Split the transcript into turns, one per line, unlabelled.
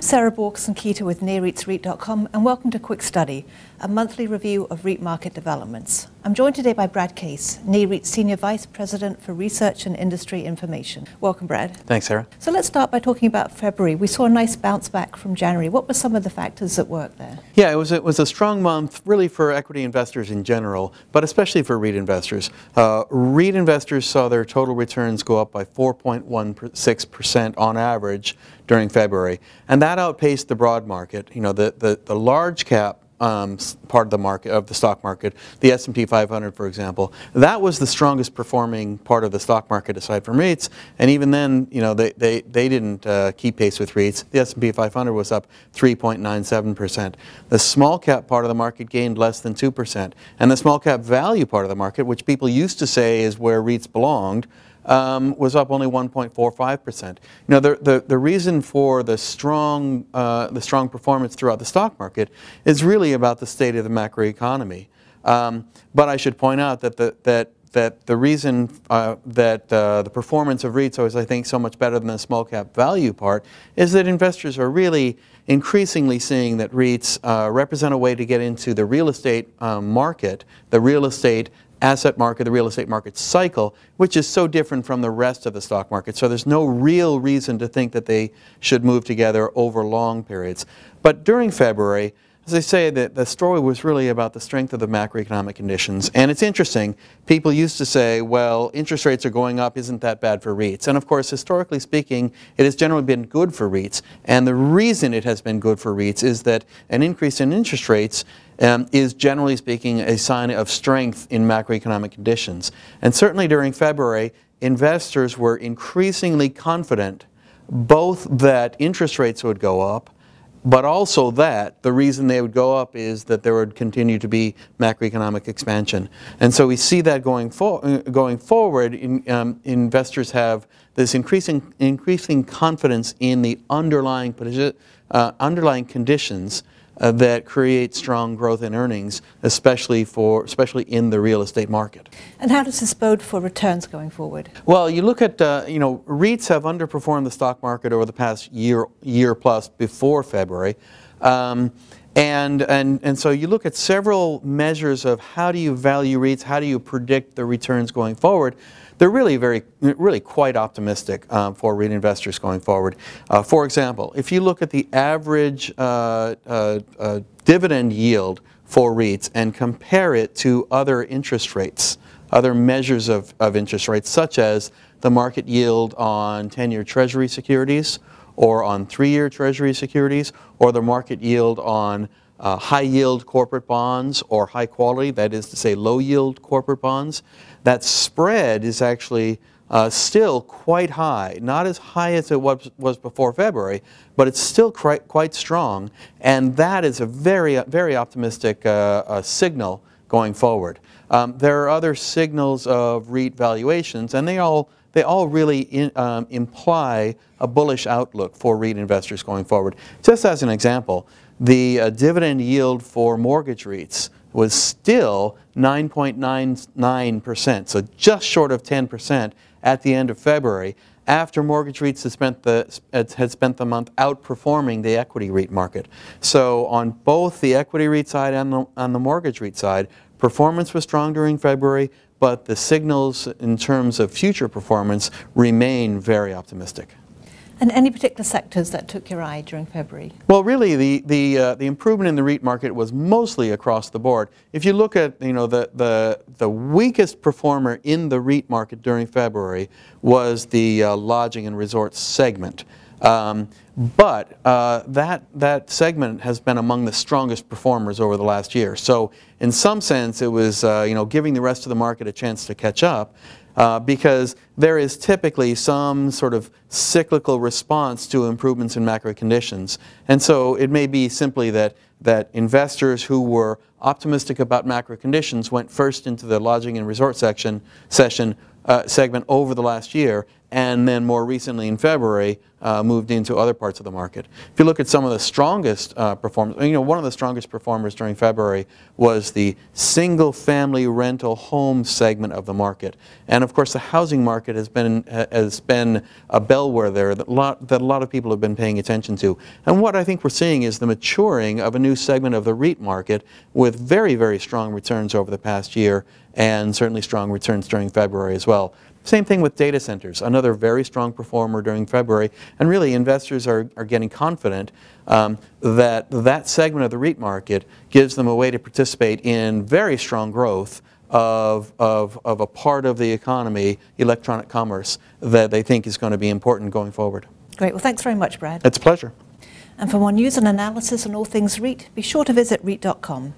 Sarah Borkson-Keeter with NAREITsREIT.com, and welcome to Quick Study, a monthly review of REIT market developments. I'm joined today by Brad Case, NAREIT's Senior Vice President for Research and Industry Information. Welcome, Brad.
Thanks, Sarah.
So let's start by talking about February. We saw a nice bounce back from January. What were some of the factors at work there?
Yeah, it was a strong month, really, for equity investors in general, but especially for REIT investors. REIT investors saw their total returns go up by 4.16% on average during February, and that outpaced the broad market. You know, the large cap part of the market, of the stock market, the S&P 500, for example, that was the strongest performing part of the stock market aside from REITs. And even then, you know, they didn't keep pace with REITs. The S&P 500 was up 3.97%. The small cap part of the market gained less than 2%. And the small cap value part of the market, which people used to say is where REITs belonged, was up only 1.45%. You know, the reason for the strong performance throughout the stock market is really about the state of the macroeconomy. But I should point out that the reason that the performance of REITs was, I think, so much better than the small cap value part is that investors are really increasingly seeing that REITs represent a way to get into the real estate market, the real estate asset market, the real estate market cycle, which is so different from the rest of the stock market. So there's no real reason to think that they should move together over long periods. But during February, as I say, the story was really about the strength of the macroeconomic conditions. And it's interesting, people used to say, well, interest rates are going up, isn't that bad for REITs? And of course, historically speaking, it has generally been good for REITs. And the reason it has been good for REITs is that an increase in interest rates is, generally speaking, a sign of strength in macroeconomic conditions. And certainly during February, investors were increasingly confident both that interest rates would go up, but also that the reason they would go up is that there would continue to be macroeconomic expansion. And so we see that going forward, investors have this increasing confidence in the underlying conditions that create strong growth in earnings, especially in the real estate market.
And how does this bode for returns going forward?
Well, you look at, you know, REITs have underperformed the stock market over the past year plus before February. And so you look at several measures of how do you value REITs, how do you predict the returns going forward. They're really quite optimistic for REIT investors going forward. For example, if you look at the average dividend yield for REITs and compare it to other interest rates, other measures of interest rates, such as the market yield on 10-year Treasury securities or on 3-year Treasury securities, or the market yield on high-yield corporate bonds or high-quality, that is to say low-yield corporate bonds, that spread is actually still quite high. Not as high as it was before February, but it's still quite strong, and that is a very optimistic signal going forward. There are other signals of REIT valuations, and they all really imply a bullish outlook for REIT investors going forward. Just as an example, the dividend yield for mortgage REITs was still 9.99%, so just short of 10% at the end of February, after mortgage REITs had spent the month outperforming the equity REIT market. So on both the equity REIT side and on the mortgage REIT side, performance was strong during February, but the signals in terms of future performance remain very optimistic.
And any particular sectors that took your eye during February?
Well, really, the improvement in the REIT market was mostly across the board. If you look at, you know, the weakest performer in the REIT market during February was the lodging and resorts segment. But that segment has been among the strongest performers over the last year. So in some sense, it was you know, giving the rest of the market a chance to catch up. Because there is typically some sort of cyclical response to improvements in macro conditions. And so it may be simply that investors who were optimistic about macro conditions went first into the lodging and resort segment over the last year, and then more recently in February moved into other parts of the market. If you look at some of the strongest performers, one of the strongest performers during February was the single-family rental home segment of the market. And of course, the housing market has been a bellwether there that a lot of people have been paying attention to. And what I think we're seeing is the maturing of a new segment of the REIT market with very, very strong returns over the past year, and certainly strong returns during February as well. Same thing with data centers, another very strong performer during February, and really investors are getting confident that that segment of the REIT market gives them a way to participate in very strong growth of a part of the economy, electronic commerce, that they think is going to be important going forward.
Great. Well, thanks very much, Brad.
It's a pleasure.
And for more news and analysis on all things REIT, be sure to visit REIT.com.